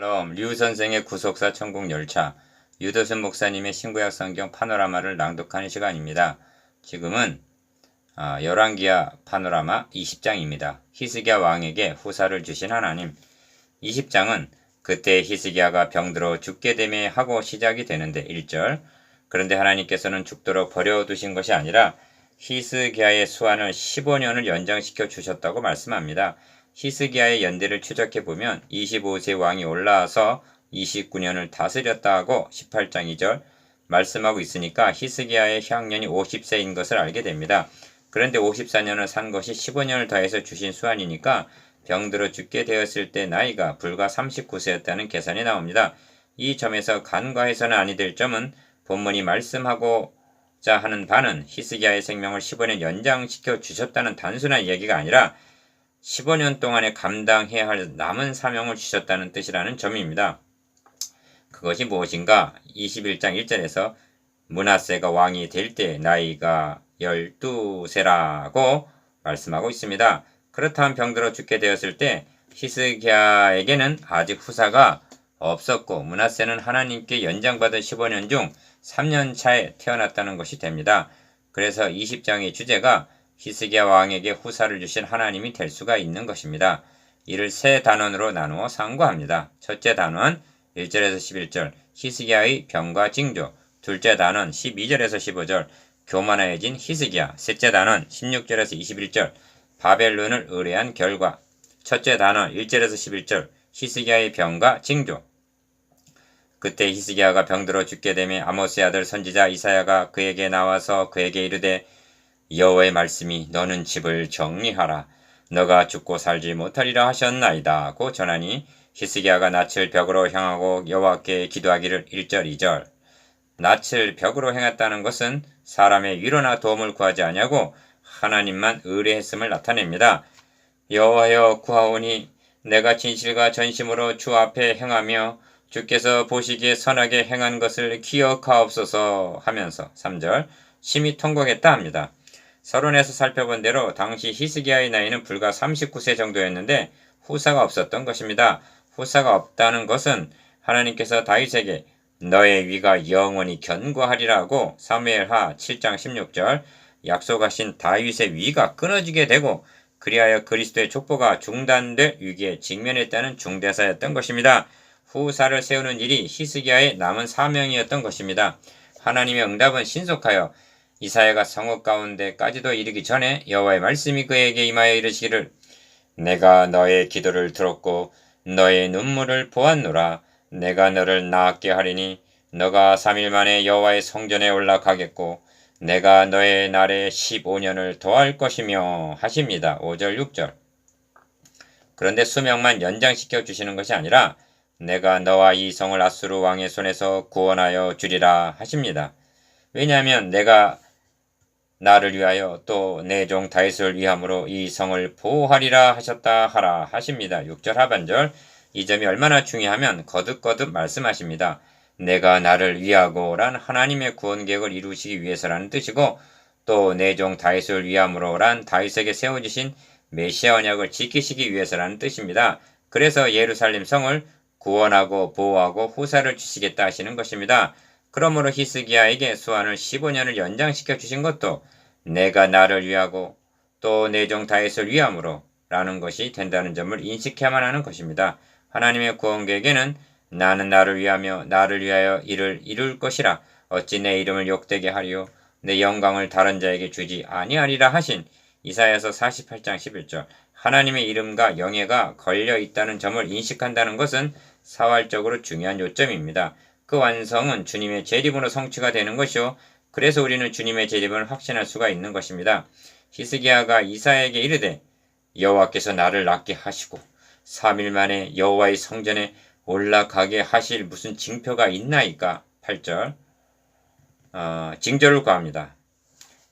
샬롬, 류 선생의 구속사 천국 열차, 유도순 목사님의 신구약 성경 파노라마를 낭독하는 시간입니다. 지금은 열왕기하 파노라마 20장입니다. 히스기야 왕에게 후사를 주신 하나님. 20장은 그때 히스기야가 병들어 죽게 되매 하고 시작이 되는데 1절. 그런데 하나님께서는 죽도록 버려두신 것이 아니라 히스기야의 수한을 15년을 연장시켜 주셨다고 말씀합니다. 히스기야의 연대를 추적해보면 25세 왕이 올라와서 29년을 다스렸다고 18장 2절 말씀하고 있으니까 히스기야의 향년이 50세인 것을 알게 됩니다. 그런데 54년을 산 것이 15년을 더해서 주신 수한이니까 병들어 죽게 되었을 때 나이가 불과 39세였다는 계산이 나옵니다. 이 점에서 간과해서는 아니 될 점은 본문이 말씀하고자 하는 바는 히스기야의 생명을 15년 연장시켜 주셨다는 단순한 얘기가 아니라 15년 동안에 감당해야 할 남은 사명을 주셨다는 뜻이라는 점입니다. 그것이 무엇인가? 21장 1절에서 므낫세가 왕이 될 때 나이가 12세라고 말씀하고 있습니다. 그렇다면 병들어 죽게 되었을 때 히스기야에게는 아직 후사가 없었고 므낫세는 하나님께 연장받은 15년 중 3년 차에 태어났다는 것이 됩니다. 그래서 20장의 주제가 히스기야 왕에게 후사를 주신 하나님이 될 수가 있는 것입니다. 이를 세 단원으로 나누어 상고합니다. 첫째 단원 1절에서 11절 히스기야의 병과 징조, 둘째 단원 12절에서 15절 교만해진 히스기야, 셋째 단원 16절에서 21절 바벨론을 의뢰한 결과, 첫째 단원 1절에서 11절 히스기야의 병과 징조. 그때 히스기야가 병들어 죽게 되매 아모스의 아들 선지자 이사야가 그에게 나와서 그에게 이르되 여호와의 말씀이 너는 집을 정리하라. 너가 죽고 살지 못하리라 하셨나이다. 고 전하니 히스기야가 낯을 벽으로 향하고 여호와께 기도하기를 1절 2절. 낯을 벽으로 향했다는 것은 사람의 위로나 도움을 구하지 아니하고 하나님만 의뢰했음을 나타냅니다. 여호와여 구하오니 내가 진실과 전심으로 주 앞에 행하며 주께서 보시기에 선하게 행한 것을 기억하옵소서 하면서 3절 심히 통곡했다 합니다. 서론에서 살펴본 대로 당시 히스기야의 나이는 불과 39세 정도였는데 후사가 없었던 것입니다. 후사가 없다는 것은 하나님께서 다윗에게 너의 위가 영원히 견고하리라고 사무엘하 7장 16절 약속하신 다윗의 위가 끊어지게 되고 그리하여 그리스도의 족보가 중단될 위기에 직면했다는 중대사였던 것입니다. 후사를 세우는 일이 히스기야의 남은 사명이었던 것입니다. 하나님의 응답은 신속하여 이사야가 성읍 가운데까지도 이르기 전에 여호와의 말씀이 그에게 임하여 이르시기를 내가 너의 기도를 들었고 너의 눈물을 보았노라. 내가 너를 낫게 하리니 너가 3일 만에 여호와의 성전에 올라가겠고 내가 너의 날에 15년을 더할 것이며 하십니다. 5절 6절. 그런데 수명만 연장시켜 주시는 것이 아니라 내가 너와 이 성을 아수르 왕의 손에서 구원하여 주리라 하십니다. 왜냐하면 내가 나를 위하여 또 내 종 다윗을 위함으로 이 성을 보호하리라 하셨다 하라 하십니다. 6절 하반절. 이 점이 얼마나 중요하면 거듭거듭 말씀하십니다. 내가 나를 위하고 란 하나님의 구원 계획을 이루시기 위해서라는 뜻이고 또 내 종 다윗을 위함으로 란 다윗에게 세워주신 메시아 언약을 지키시기 위해서라는 뜻입니다. 그래서 예루살렘 성을 구원하고 보호하고 후사를 주시겠다 하시는 것입니다. 그러므로 히스기야에게 수한을 15년을 연장시켜 주신 것도 내가 나를 위하고 또 내 종 다윗을 위함으로 라는 것이 된다는 점을 인식해야만 하는 것입니다. 하나님의 구원 계획에는 나는 나를 위하며 나를 위하여 이를 이룰 것이라 어찌 내 이름을 욕되게 하리요 내 영광을 다른 자에게 주지 아니하리라 하신 이사야서 48장 11절 하나님의 이름과 영예가 걸려 있다는 점을 인식한다는 것은 사활적으로 중요한 요점입니다. 그 완성은 주님의 재림으로 성취가 되는 것이요. 그래서 우리는 주님의 재림을 확신할 수가 있는 것입니다. 히스기야가 이사야에게 이르되 여호와께서 나를 낫게 하시고 3일 만에 여호와의 성전에 올라가게 하실 무슨 징표가 있나이까? 8절 징조를 구합니다.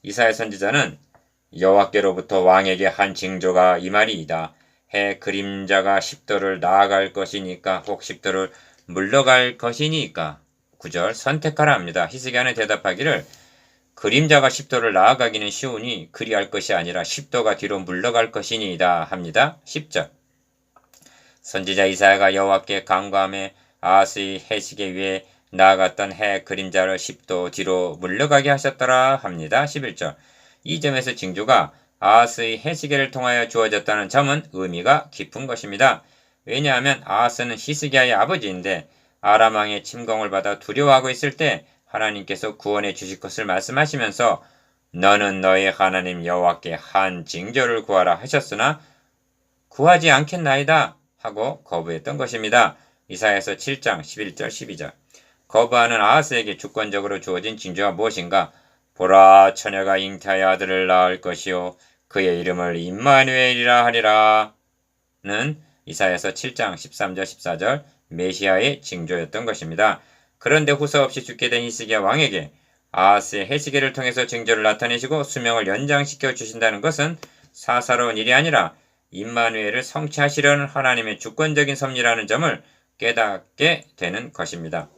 이사야 선지자는 여호와께로부터 왕에게 한 징조가 이 말이이다. 해 그림자가 10도를 나아갈 것이니까 혹 10도를 물러갈 것이니까 9절 선택하라 합니다. 히스기야는 대답하기를 그림자가 10도를 나아가기는 쉬우니 그리할 것이 아니라 10도가 뒤로 물러갈 것이니이다 합니다. 10절 선지자 이사야가 여호와께 간구하며 아하스의 해시계 위에 나아갔던 해 그림자를 10도 뒤로 물러가게 하셨더라 합니다. 11절. 이 점에서 징조가 아하스의 해시계를 통하여 주어졌다는 점은 의미가 깊은 것입니다. 왜냐하면 아하스는 히스기야의 아버지인데 아람 왕의 침공을 받아 두려워하고 있을 때 하나님께서 구원해 주실 것을 말씀하시면서 너는 너의 하나님 여호와께 한 징조를 구하라 하셨으나 구하지 않겠나이다 하고 거부했던 것입니다. 이사야서 7장 11절 12절. 거부하는 아하스에게 주권적으로 주어진 징조가 무엇인가? 보라, 처녀가 잉태하여 아들을 낳을 것이요 그의 이름을 임마누엘이라 하리라 는 이사야서 7장 13절 14절 메시아의 징조였던 것입니다. 그런데 후사 없이 죽게 된 히스기야 왕에게 아하스의 해시계를 통해서 징조를 나타내시고 수명을 연장시켜 주신다는 것은 사사로운 일이 아니라 임마누엘을 성취하시려는 하나님의 주권적인 섭리라는 점을 깨닫게 되는 것입니다.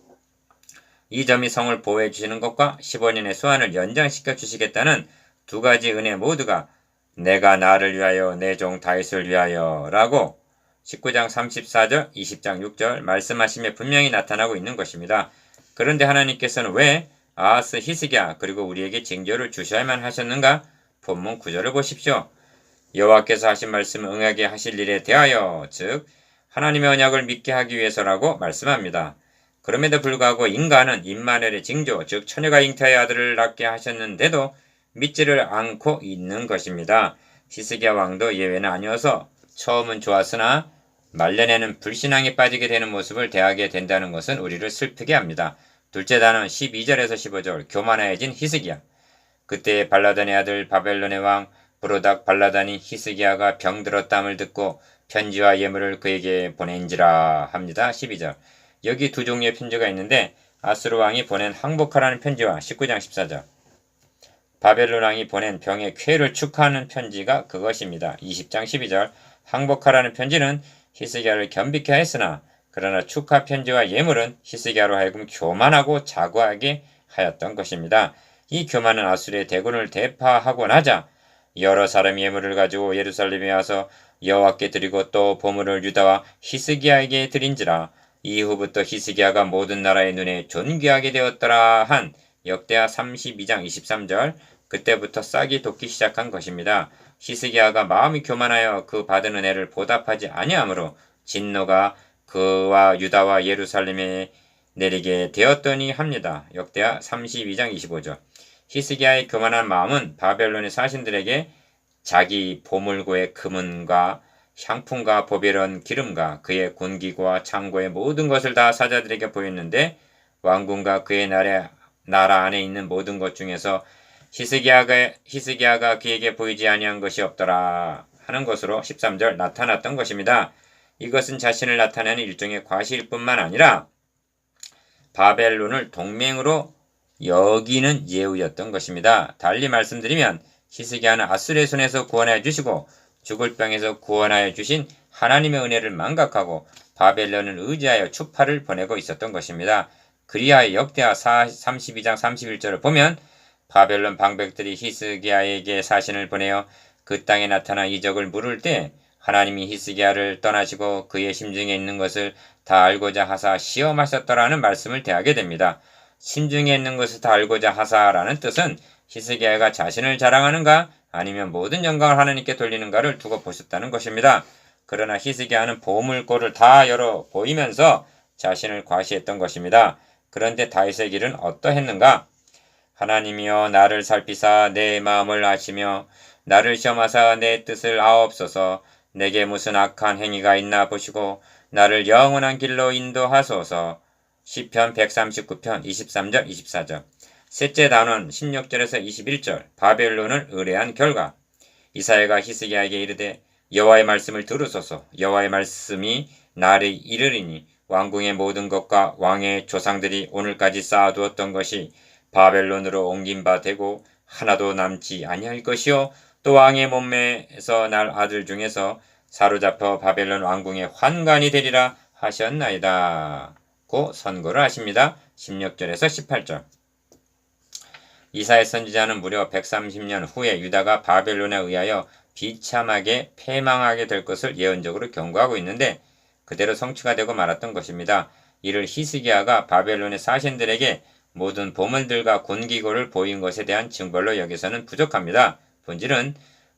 이 점이 성을 보호해 주시는 것과 15년의 수환을 연장시켜 주시겠다는 두 가지 은혜 모두가 내가 나를 위하여 내 종 다윗을 위하여 라고 19장 34절 20장 6절 말씀하심에 분명히 나타나고 있는 것입니다. 그런데 하나님께서는 왜 아하스 히스기야 그리고 우리에게 징조를 주셔야만 하셨는가? 본문 9절을 보십시오. 여호와께서 하신 말씀을 응하게 하실 일에 대하여 즉 하나님의 언약을 믿게 하기 위해서라고 말씀합니다. 그럼에도 불구하고 인간은 임마누엘의 징조 즉 처녀가 잉태하여 아들을 낳게 하셨는데도 믿지를 않고 있는 것입니다. 히스기야 왕도 예외는 아니어서 처음은 좋았으나 말년에는 불신앙에 빠지게 되는 모습을 대하게 된다는 것은 우리를 슬프게 합니다. 둘째 단은 12절에서 15절 교만해진 히스기야. 그때 발라단의 아들 바벨론의 왕 브로닥 발라단이 히스기야가 병들었담을 듣고 편지와 예물을 그에게 보낸지라 합니다. 12절. 여기 두 종류의 편지가 있는데 아수르 왕이 보낸 항복하라는 편지와 19장 14절. 바벨론 왕이 보낸 병의 쾌유를 축하하는 편지가 그것입니다. 20장 12절. 항복하라는 편지는 히스기야를 겸비케 하였으나 그러나 축하 편지와 예물은 히스기야로 하여금 교만하고 자고하게 하였던 것입니다. 이 교만은 아수르의 대군을 대파하고 나자 여러 사람 예물을 가지고 예루살렘에 와서 여호와께 드리고 또 보물을 유다와 히스기야에게 드린지라 이후부터 히스기야가 모든 나라의 눈에 존귀하게 되었더라 한 역대하 32장 23절. 그때부터 싹이 돋기 시작한 것입니다. 히스기야가 마음이 교만하여 그 받은 은혜를 보답하지 아니하므로 진노가 그와 유다와 예루살렘에 내리게 되었더니 합니다. 역대하 32장 25절. 히스기야의 교만한 마음은 바벨론의 사신들에게 자기 보물고의 금은과 향품과 보배로운 기름과 그의 군기구와 창고의 모든 것을 다 사자들에게 보였는데 왕궁과 그의 나라 안에 있는 모든 것 중에서 히스기야가 그에게 보이지 아니한 것이 없더라 하는 것으로 13절 나타났던 것입니다. 이것은 자신을 나타내는 일종의 과시일 뿐만 아니라 바벨론을 동맹으로 여기는 예우였던 것입니다. 달리 말씀드리면 히스기야는 아수르의 손에서 구원하여 주시고 죽을 병에서 구원하여 주신 하나님의 은혜를 망각하고 바벨론을 의지하여 추파를 보내고 있었던 것입니다. 그리하여 역대하 32장 31절을 보면 바벨론 방백들이 히스기야에게 사신을 보내어 그 땅에 나타나 이적을 물을 때 하나님이 히스기야를 떠나시고 그의 심중에 있는 것을 다 알고자 하사 시험하셨더라는 말씀을 대하게 됩니다. 심중에 있는 것을 다 알고자 하사라는 뜻은 히스기야가 자신을 자랑하는가 아니면 모든 영광을 하나님께 돌리는가를 두고 보셨다는 것입니다. 그러나 히스기야는 보물고를 다 열어 보이면서 자신을 과시했던 것입니다. 그런데 다윗의 길은 어떠했는가? 하나님이여 나를 살피사 내 마음을 아시며 나를 시험하사 내 뜻을 아옵소서. 내게 무슨 악한 행위가 있나 보시고 나를 영원한 길로 인도하소서. 시편 139편 23절 24절. 셋째 단원 16절에서 21절 바벨론을 의뢰한 결과 이사야가 히스기야에게 이르되 여호와의 말씀을 들으소서. 여호와의 말씀이 나를 이르리니 왕궁의 모든 것과 왕의 조상들이 오늘까지 쌓아두었던 것이 바벨론으로 옮긴 바 되고 하나도 남지 아니할 것이요 또 왕의 몸매에서 날 아들 중에서 사로잡혀 바벨론 왕궁의 환관이 되리라 하셨나이다. 고 선고를 하십니다. 16절에서 18절. 이사야 선지자는 무려 130년 후에 유다가 바벨론에 의하여 비참하게 패망하게 될 것을 예언적으로 경고하고 있는데 그대로 성취가 되고 말았던 것입니다. 이를 히스기야가 바벨론의 사신들에게 모든 보물들과 군기고를 보인 것에 대한 징벌로 여기서는 부족합니다. 본질은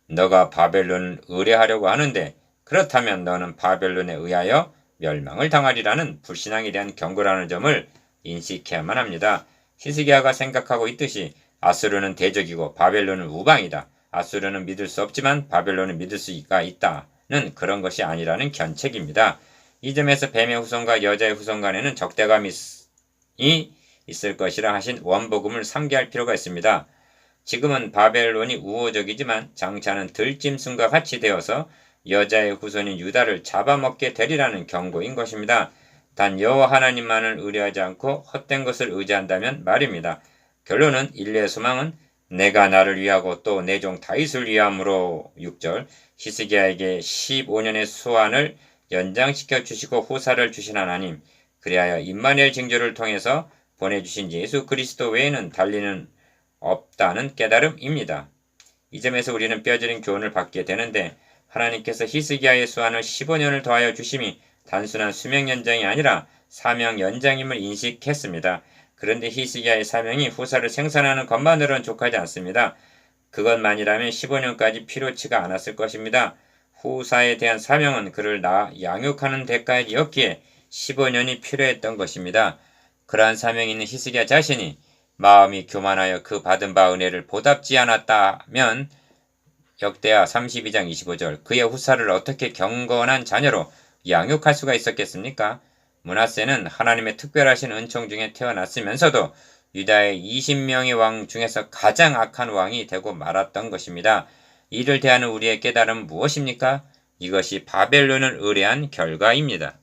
너가 바벨론을 의뢰하려고 하는데 그렇다면 너는 바벨론에 의하여 멸망을 당하리라는 불신앙에 대한 경고라는 점을 인식해야만 합니다. 히스기야가 생각하고 있듯이 아수르는 대적이고 바벨론은 우방이다. 아수르는 믿을 수 없지만 바벨론은 믿을 수가 있다는 그런 것이 아니라는 견책입니다. 이 점에서 뱀의 후손과 여자의 후손 간에는 적대감이 있을 것이라 하신 원복음을 상기할 필요가 있습니다. 지금은 바벨론이 우호적이지만 장차는 들짐승과 같이 되어서 여자의 후손인 유다를 잡아먹게 되리라는 경고인 것입니다. 단 여호와 하나님만을 의뢰하지 않고 헛된 것을 의지한다면 말입니다. 결론은 인류의 소망은 내가 나를 위하고 또 내 종 다윗을 위함으로 6절 히스기야에게 15년의 수완을 연장시켜 주시고 후사를 주신 하나님 그리하여 임마누엘 징조를 통해서 보내주신 예수 그리스도 외에는 달리는 없다는 깨달음입니다. 이 점에서 우리는 뼈저린 교훈을 받게 되는데 하나님께서 히스기야의 수완을 15년을 더하여 주심이 단순한 수명 연장이 아니라 사명 연장임을 인식했습니다. 그런데 히스기야의 사명이 후사를 생산하는 것만으로는 족하지 않습니다. 그것만이라면 15년까지 필요치가 않았을 것입니다. 후사에 대한 사명은 그를 양육하는 데까지였기에 15년이 필요했던 것입니다. 그러한 사명이 있는 히스기야 자신이 마음이 교만하여 그 받은 바 은혜를 보답지 않았다면 역대하 32장 25절 그의 후사를 어떻게 경건한 자녀로 양육할 수가 있었겠습니까? 므낫세는 하나님의 특별하신 은총 중에 태어났으면서도 유다의 20명의 왕 중에서 가장 악한 왕이 되고 말았던 것입니다. 이를 대하는 우리의 깨달음은 무엇입니까? 이것이 바벨론을 의뢰한 결과입니다.